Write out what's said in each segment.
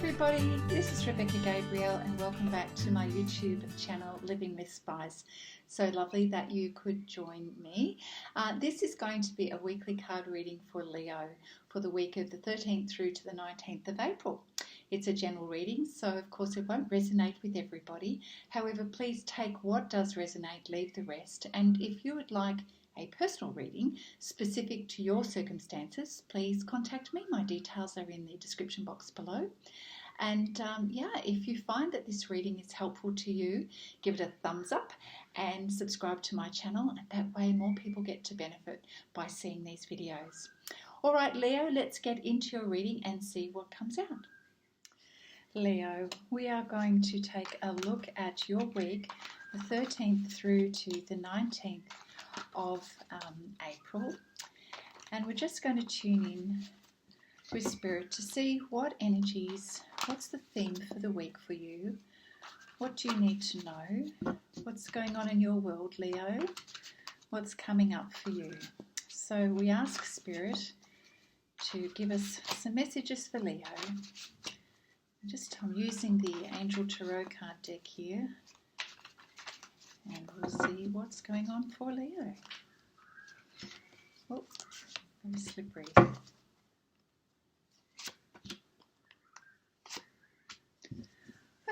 everybody, this is Rebecca Gabriel and welcome back to my YouTube channel Living with Spice. So lovely that you could join me. This is going to be a weekly card reading for Leo for the week of the 13th through to the 19th of April. It's a general reading, so of course it won't resonate with everybody. However, please take what does resonate, leave the rest. And if you would like a personal reading specific to your circumstances, please contact me. My details are in the description box below. And if you find that this reading is helpful to you, give it a thumbs up and subscribe to my channel. And that way more people get to benefit by seeing these videos. All right, Leo, let's get into your reading and see what comes out. Leo, we are going to take a look at your week, the 13th through to the 19th of April, and we're just going to tune in with Spirit to see what energies, what's the theme for the week for you, what do you need to know, what's going on in your world, Leo, what's coming up for you. So we ask Spirit to give us some messages for Leo. I'm using the Angel Tarot card deck here, and we'll see what's going on for Leo. Oh, very slippery.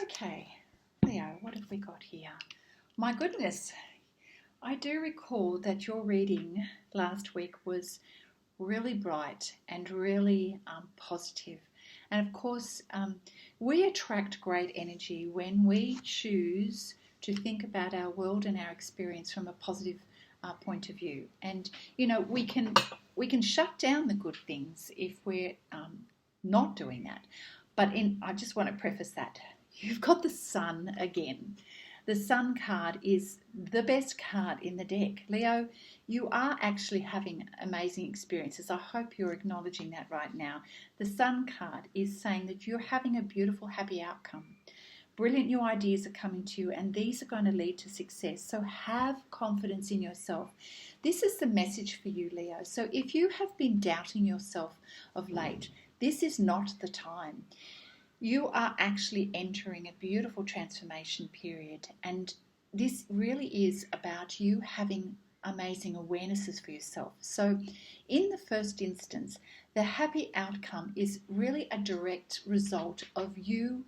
Okay, Leo, what have we got here? My goodness, I do recall that your reading last week was really bright and really positive. And of course, we attract great energy when we choose to think about our world and our experience from a positive point of view. And you know, we can shut down the good things if we're not doing that. But I just want to preface that you've got the Sun again. The Sun card is the best card in the deck. Leo, you are actually having amazing experiences. I hope you're acknowledging that right now. The Sun card is saying that you're having a beautiful, happy outcome. Brilliant new ideas are coming to you, and these are going to lead to success. So have confidence in yourself. This is the message for you, Leo. So if you have been doubting yourself of late, this is not the time. You are actually entering a beautiful transformation period, and this really is about you having amazing awarenesses for yourself. So in the first instance, the happy outcome is really a direct result of you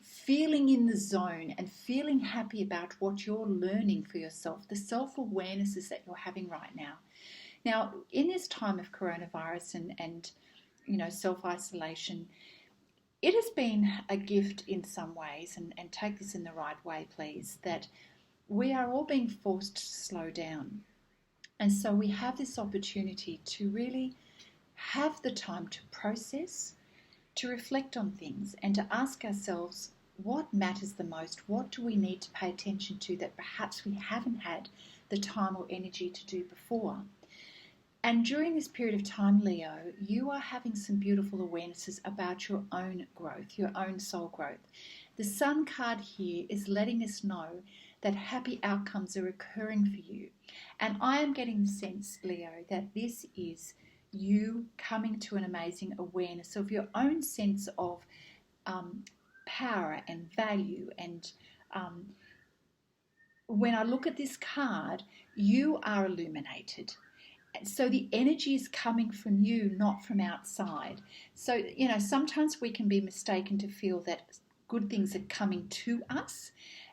feeling in the zone and feeling happy about what you're learning for yourself, the self-awarenesses that you're having right now. Now, in this time of coronavirus and self-isolation, it has been a gift in some ways, and take this in the right way, please, that we are all being forced to slow down. And so we have this opportunity to really have the time to process, to reflect on things, and to ask ourselves what matters the most, what do we need to pay attention to that perhaps we haven't had the time or energy to do before. And during this period of time, Leo, you are having some beautiful awarenesses about your own growth, your own soul growth. The Sun card here is letting us know that happy outcomes are occurring for you. And I am getting the sense, Leo, that this is you coming to an amazing awareness of your own sense of power and value. And when I look at this card, you are illuminated. So the energy is coming from you, not from outside. So, sometimes we can be mistaken to feel that good things are coming to us.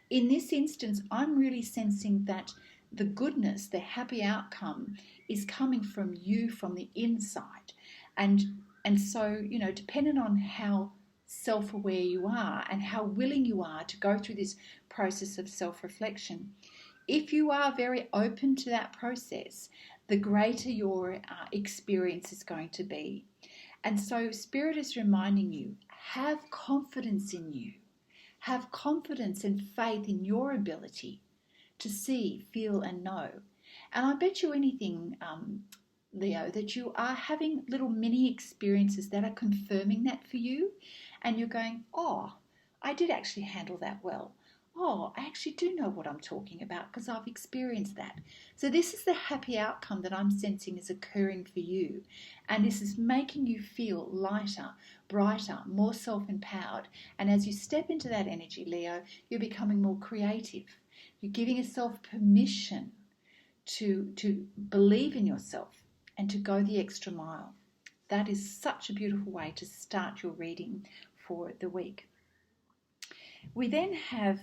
In this instance, I'm really sensing that the goodness, the happy outcome is coming from you, from the inside. And so, depending on how self-aware you are and how willing you are to go through this process of self-reflection, if you are very open to that process, the greater your experience is going to be. And so Spirit is reminding you, have confidence in you. Have confidence and faith in your ability to see, feel and know. And I bet you anything, Leo, that you are having little mini experiences that are confirming that for you. And you're going, oh, I did actually handle that well. oh, I actually do know what I'm talking about because I've experienced that. So this is the happy outcome that I'm sensing is occurring for you. And this is making you feel lighter, brighter, more self-empowered. And as you step into that energy, Leo, you're becoming more creative. You're giving yourself permission to believe in yourself and to go the extra mile. That is such a beautiful way to start your reading for the week. We then have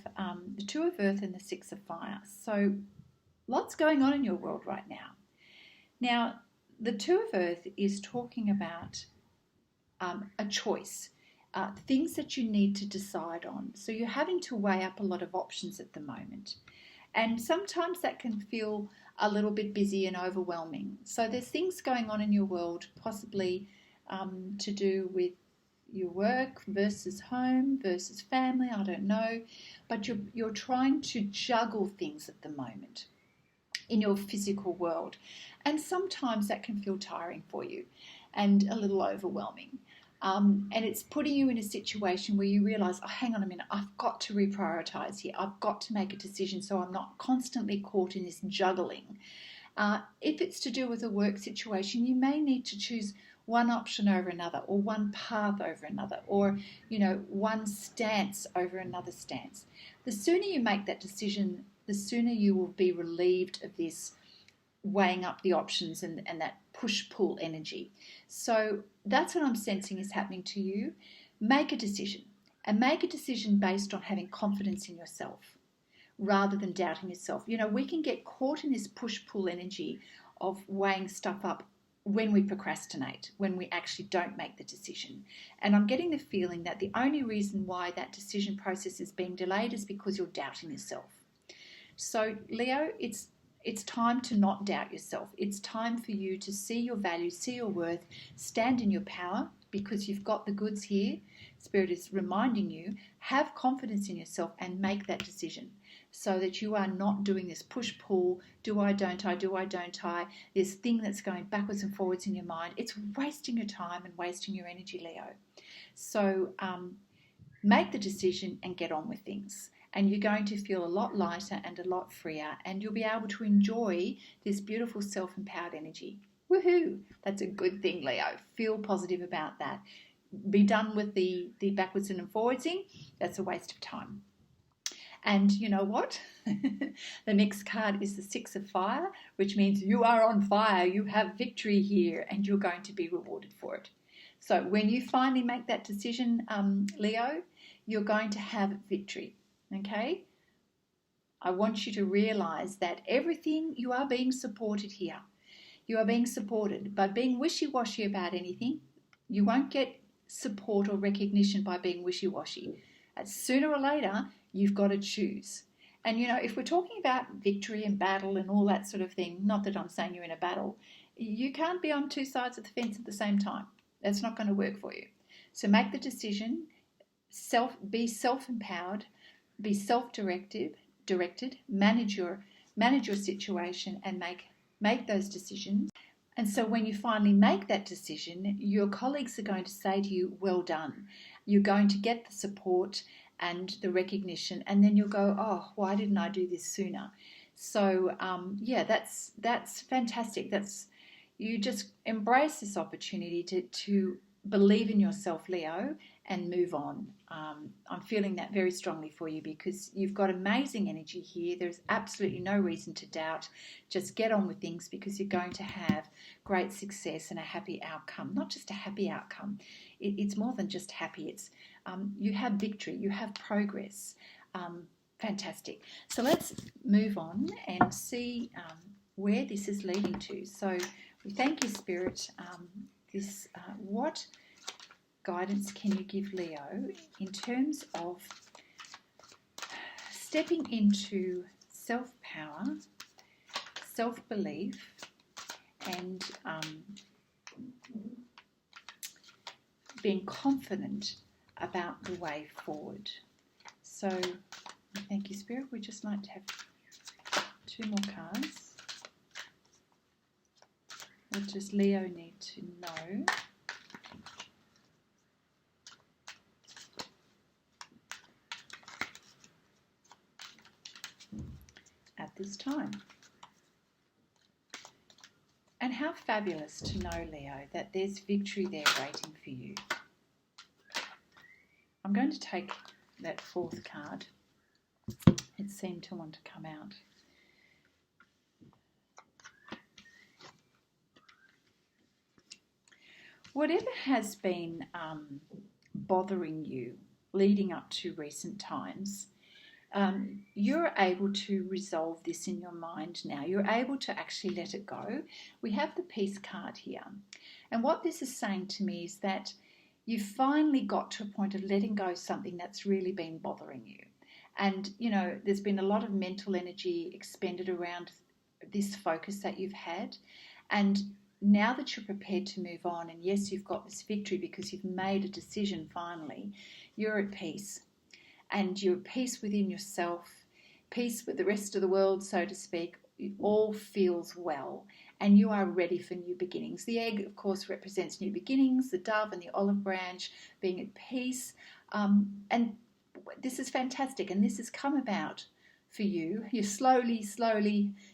the Two of Earth and the Six of Fire. So lots going on in your world right now. Now, the Two of Earth is talking about a choice, things that you need to decide on. So you're having to weigh up a lot of options at the moment. And sometimes that can feel a little bit busy and overwhelming. So there's things going on in your world, possibly to do with your work versus home versus family, I don't know. But you're trying to juggle things at the moment in your physical world. And sometimes that can feel tiring for you and a little overwhelming. And it's putting you in a situation where you realise, oh, hang on a minute, I've got to reprioritise here. I've got to make a decision so I'm not constantly caught in this juggling. If it's to do with a work situation, you may need to choose one option over another, or one path over another, or, one stance over another stance. The sooner you make that decision, the sooner you will be relieved of this weighing up the options and that push-pull energy. So that's what I'm sensing is happening to you. Make a decision, and make a decision based on having confidence in yourself rather than doubting yourself. We can get caught in this push-pull energy of weighing stuff up when we procrastinate, when we actually don't make the decision. And I'm getting the feeling that the only reason why that decision process is being delayed is because you're doubting yourself. So, Leo, it's time to not doubt yourself. It's time for you to see your value, see your worth, stand in your power because you've got the goods here. Spirit is reminding you, have confidence in yourself and make that decision so that you are not doing this push-pull, do I, don't I, this thing that's going backwards and forwards in your mind. It's wasting your time and wasting your energy, Leo. So make the decision and get on with things. And you're going to feel a lot lighter and a lot freer, and you'll be able to enjoy this beautiful self-empowered energy. Woohoo! That's a good thing, Leo. Feel positive about that. Be done with the backwards and forwardsing. That's a waste of time. And you know what? The next card is the Six of Fire, which means you are on fire. You have victory here, and you're going to be rewarded for it. So when you finally make that decision, Leo, you're going to have victory. Okay? I want you to realize that everything, you are being supported here. You are being supported. By being wishy-washy about anything, you won't get support or recognition by being wishy-washy. Sooner or later, you've got to choose. And, if we're talking about victory and battle and all that sort of thing, not that I'm saying you're in a battle, you can't be on two sides of the fence at the same time. That's not going to work for you. So make the decision, be self-empowered, be self-directed, manage your situation and make those decisions. And so when you finally make that decision, your colleagues are going to say to you, well done. You're going to get the support and the recognition, and then you'll go, oh, why didn't I do this sooner? So that's fantastic. You just embrace this opportunity to believe in yourself, Leo, and move on. I'm feeling that very strongly for you because you've got amazing energy here. There's absolutely no reason to doubt. Just get on with things because you're going to have great success and a happy outcome. Not just a happy outcome. It's more than just happy. It's you have victory. You have progress. Fantastic. So let's move on and see where this is leading to. So we thank you, Spirit. What guidance can you give Leo in terms of stepping into self-power, self-belief, and being confident about the way forward? So thank you, Spirit. We'd just like to have two more cards. What does Leo need to know? time. And how fabulous to know, Leo, that there's victory there waiting for you. I'm going to take that fourth card. It seemed to want to come out. Whatever has been bothering you leading up to recent times, you're able to resolve this in your mind now. You're able to actually let it go. We have the Peace card here. And what this is saying to me is that you've finally got to a point of letting go of something that's really been bothering you. And, you know, there's been a lot of mental energy expended around this focus that you've had. And now that you're prepared to move on, and yes, you've got this victory because you've made a decision finally, you're at peace. And you're at peace within yourself, peace with the rest of the world, so to speak. It all feels well, and you are ready for new beginnings. The egg, of course, represents new beginnings, the dove and the olive branch being at peace. And this is fantastic, and this has come about for you. You're slowly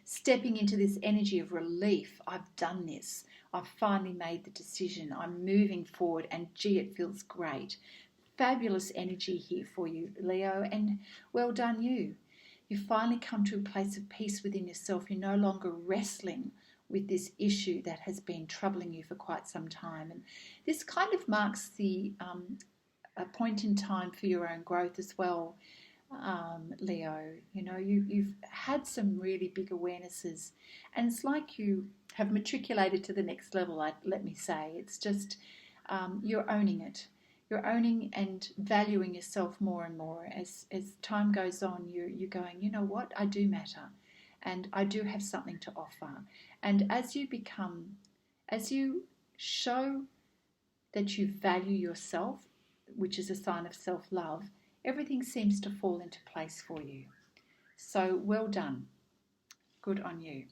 stepping into this energy of relief. I've done this. I've finally made the decision. I'm moving forward, and gee, it feels great. Fabulous energy here for you, Leo, and well done you. You've finally come to a place of peace within yourself. You're no longer wrestling with this issue that has been troubling you for quite some time. And this kind of marks a point in time for your own growth as well, Leo. You know, you've had some really big awarenesses, and it's like you have matriculated to the next level, let me say. It's just you're owning it. You're owning and valuing yourself more and more. As time goes on, you're going, you know what, I do matter, and I do have something to offer. And as you show that you value yourself, which is a sign of self-love, everything seems to fall into place for you. So well done. Good on you.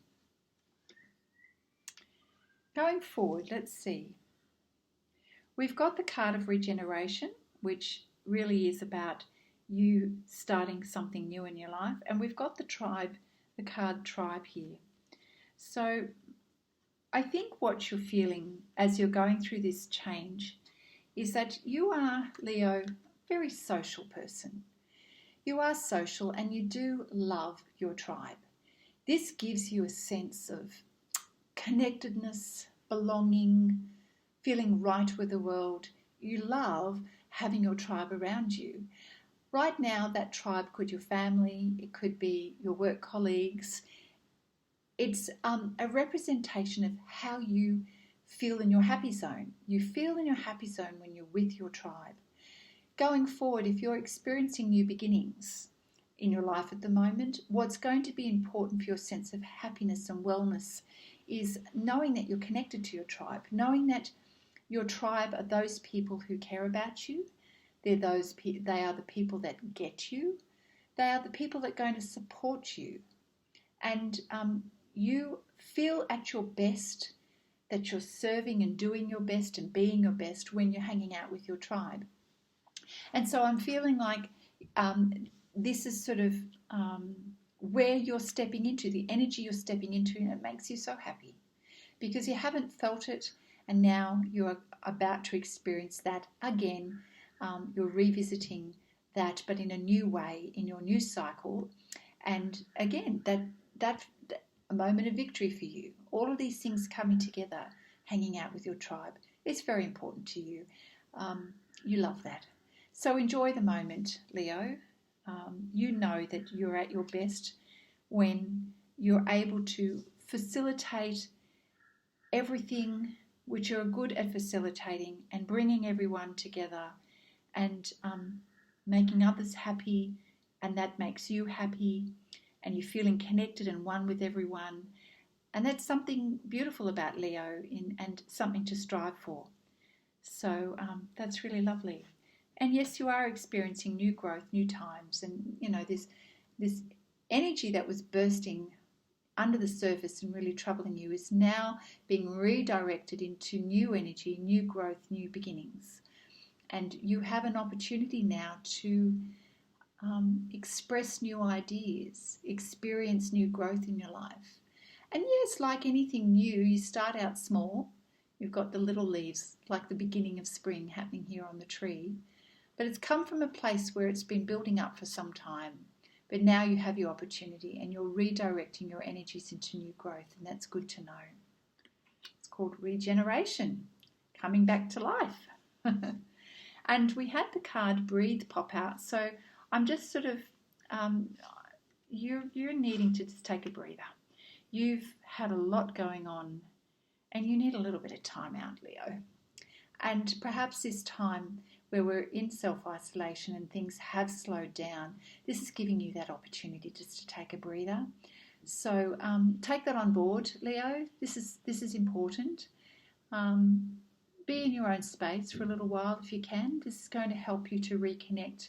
Going forward, let's see. We've got the card of regeneration, which really is about you starting something new in your life. And we've got the card tribe here. So I think what you're feeling as you're going through this change is that you are, Leo, a very social person. You are social and you do love your tribe. This gives you a sense of connectedness, belonging, feeling right with the world. You love having your tribe around you. Right now, that tribe could be your family, it could be your work colleagues. It's a representation of how you feel in your happy zone. You feel in your happy zone when you're with your tribe. Going forward, if you're experiencing new beginnings in your life at the moment, what's going to be important for your sense of happiness and wellness is knowing that you're connected to your tribe, knowing that your tribe are those people who care about you. They are the people that get you. They are the people that are going to support you. And you feel at your best, that you're serving and doing your best and being your best when you're hanging out with your tribe. And so I'm feeling like this is sort of where you're stepping into, the energy you're stepping into, and it makes you so happy because you haven't felt it. And now you're about to experience that again. You're revisiting that, but in a new way, in your new cycle. And again, that a moment of victory for you. All of these things coming together, hanging out with your tribe, it's very important to you. You love that. So enjoy the moment, Leo. You know that you're at your best when you're able to facilitate everything which you're good at facilitating and bringing everyone together and making others happy, and that makes you happy and you're feeling connected and one with everyone. And that's something beautiful about Leo and something to strive for. So that's really lovely. And yes, you are experiencing new growth, new times, and you know this energy that was bursting under the surface and really troubling you is now being redirected into new energy, new growth, new beginnings. And you have an opportunity now to express new ideas, experience new growth in your life. And yes, like anything new, you start out small. You've got the little leaves, like the beginning of spring happening here on the tree. But it's come from a place where it's been building up for some time. But now you have your opportunity and you're redirecting your energies into new growth, and that's good to know. It's called regeneration, coming back to life. And we had the card Breathe pop out, so I'm just sort of, you're needing to just take a breather. You've had a lot going on and you need a little bit of time out, Leo. And perhaps this time where we're in self-isolation and things have slowed down, this is giving you that opportunity just to take a breather. So take that on board, Leo. This is important. Be in your own space for a little while if you can. This is going to help you to reconnect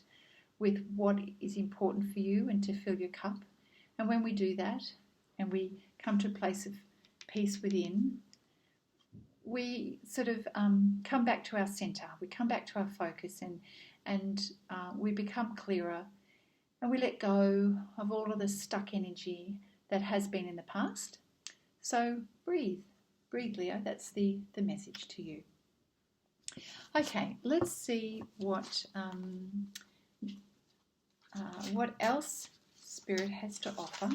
with what is important for you and to fill your cup. And when we do that and we come to a place of peace within, we sort of come back to our center. We come back to our focus and we become clearer, and we let go of all of the stuck energy that has been in the past. So breathe, Leo. That's the message to you. Okay, let's see what else Spirit has to offer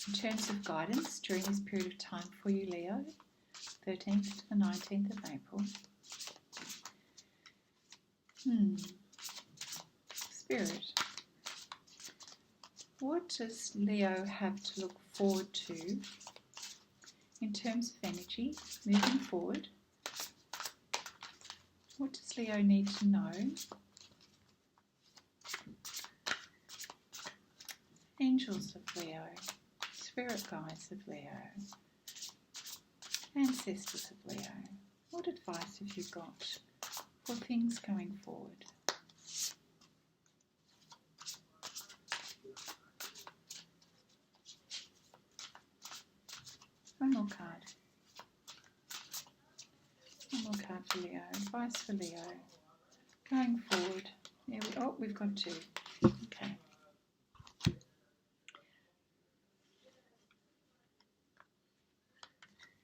in terms of guidance during this period of time for you, Leo, 13th to the 19th of April. Spirit, what does Leo have to look forward to in terms of energy moving forward? What does Leo need to know? Angels of Leo, Spirit guides of Leo, Ancestors of Leo, what advice have you got for things going forward? One more card. One more card for Leo. Advice for Leo. Going forward. We've got two. Okay.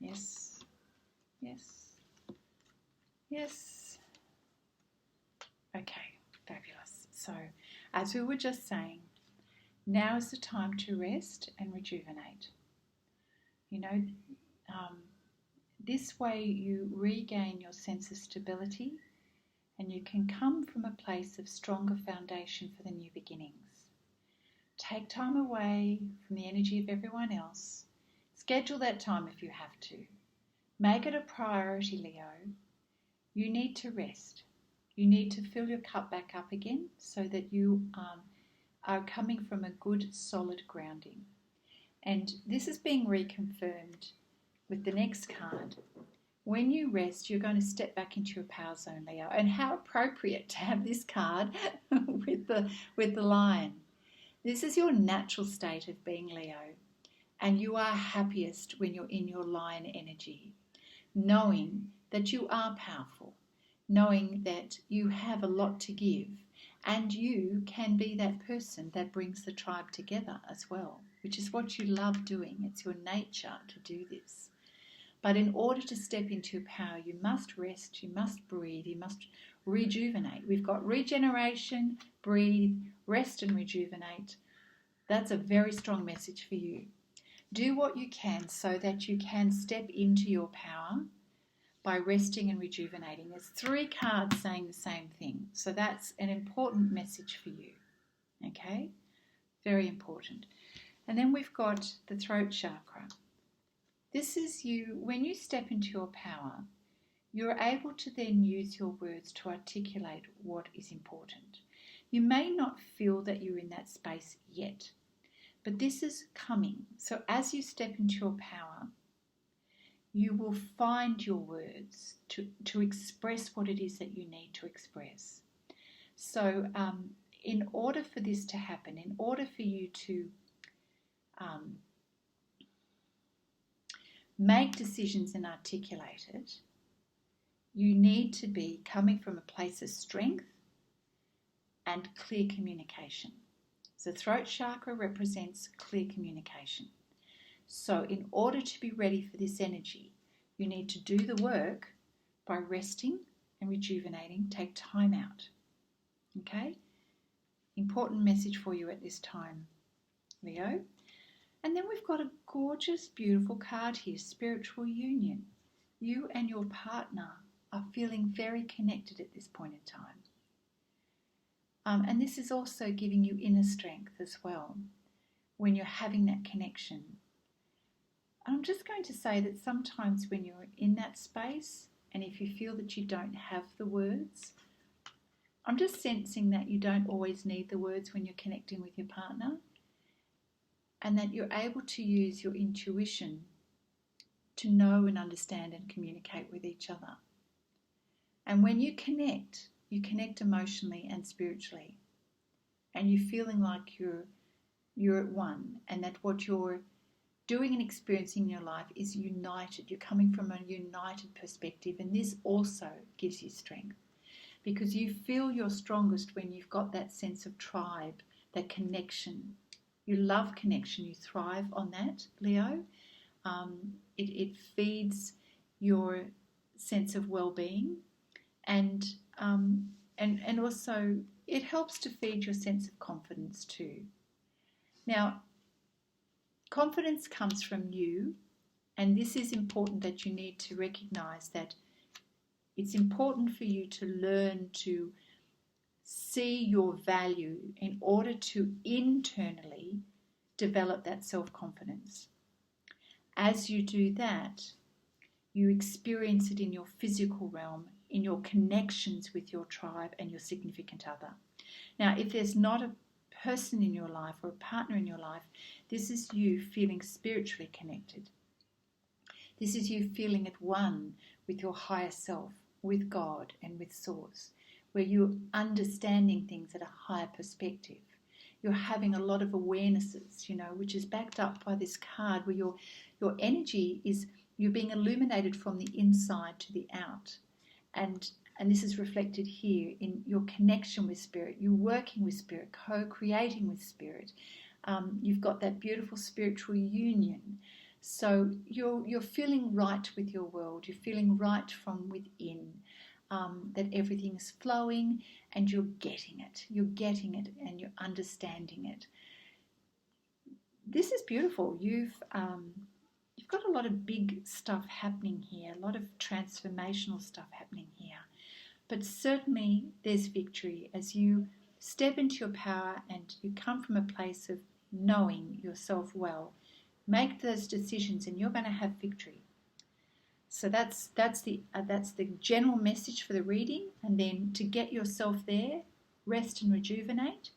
Yes. Yes. Yes. Okay. Fabulous. So, as we were just saying, now is the time to rest and rejuvenate. You know, this way you regain your sense of stability and you can come from a place of stronger foundation for the new beginnings. Take time away from the energy of everyone else. Schedule that time if you have to. Make it a priority, Leo. You need to rest. You need to fill your cup back up again so that you are coming from a good, solid grounding. And this is being reconfirmed with the next card. When you rest, you're going to step back into your power zone, Leo. And how appropriate to have this card with the lion. This is your natural state of being, Leo. And you are happiest when you're in your lion energy, knowing that you are powerful, knowing that you have a lot to give, and you can be that person that brings the tribe together as well, which is what you love doing. It's your nature to do this. But in order to step into power, you must rest, you must breathe, you must rejuvenate. We've got regeneration, breathe, rest and rejuvenate. That's a very strong message for you. Do what you can so that you can step into your power by resting and rejuvenating. There's 3 cards saying the same thing. So that's an important message for you. Okay? Very important. And then we've got the throat chakra. This is you, when you step into your power, you're able to then use your words to articulate what is important. You may not feel that you're in that space yet, but this is coming. So as you step into your power, you will find your words to express what it is that you need to express. So in order for this to happen, in order for you to make decisions and articulate it, you need to be coming from a place of strength and clear communication. The throat chakra represents clear communication. So in order to be ready for this energy, you need to do the work by resting and rejuvenating. Take time out. Okay? Important message for you at this time, Leo. And then we've got a gorgeous, beautiful card here, spiritual union. You and your partner are feeling very connected at this point in time. And this is also giving you inner strength as well when you're having that connection. And I'm just going to say that sometimes when you're in that space, and if you feel that you don't have the words, I'm just sensing that you don't always need the words when you're connecting with your partner, and that you're able to use your intuition to know and understand and communicate with each other. And when you connect emotionally and spiritually, and you're feeling like you're at one, and that what you're doing and experiencing in your life is united. You're coming from a united perspective, and this also gives you strength, because you feel you're strongest when you've got that sense of tribe, that connection. You love connection. You thrive on that, Leo. It feeds your sense of well-being, and also it helps to feed your sense of confidence too. Now, confidence comes from you, and this is important, that you need to recognize that it's important for you to learn to see your value in order to internally develop that self-confidence. As you do that, you experience it in your physical realm, in your connections with your tribe and your significant other. Now, if there's not a person in your life or a partner in your life, this is you feeling spiritually connected. This is you feeling at one with your higher self, with God and with Source, where you're understanding things at a higher perspective. You're having a lot of awarenesses, which is backed up by this card, where your energy is, you're being illuminated from the inside to the out. And this is reflected here in your connection with Spirit. You're working with Spirit, co-creating with Spirit. You've got that beautiful spiritual union. So you're feeling right with your world. You're feeling right from within, that everything is flowing and you're getting it. You're getting it and you're understanding it. This is beautiful. You've got a lot of big stuff happening here, a lot of transformational stuff happening here. But certainly there's victory as you step into your power and you come from a place of knowing yourself well. Make those decisions and you're going to have victory. So that's the general message for the reading. And then to get yourself there, rest and rejuvenate.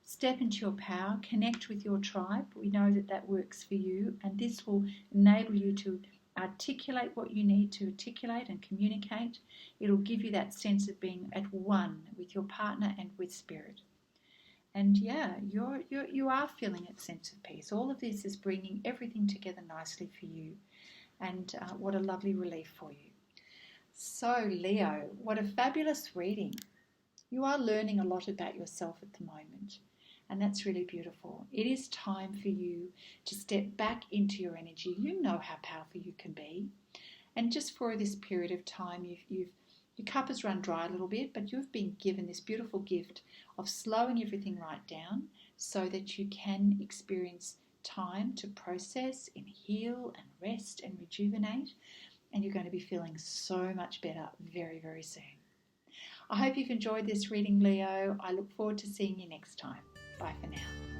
Step into your power, connect with your tribe. We know that works for you, and this will enable you to articulate what you need to articulate and communicate. It'll give you that sense of being at one with your partner and with Spirit. And yeah, you are feeling a sense of peace. All of this is bringing everything together nicely for you, and what a lovely relief for you. So Leo, what a fabulous reading. You are learning a lot about yourself at the moment. And that's really beautiful. It is time for you to step back into your energy. You know how powerful you can be. And just for this period of time, your cup has run dry a little bit, but you've been given this beautiful gift of slowing everything right down so that you can experience time to process and heal and rest and rejuvenate. And you're going to be feeling so much better very, very soon. I hope you've enjoyed this reading, Leo. I look forward to seeing you next time. Bye for now.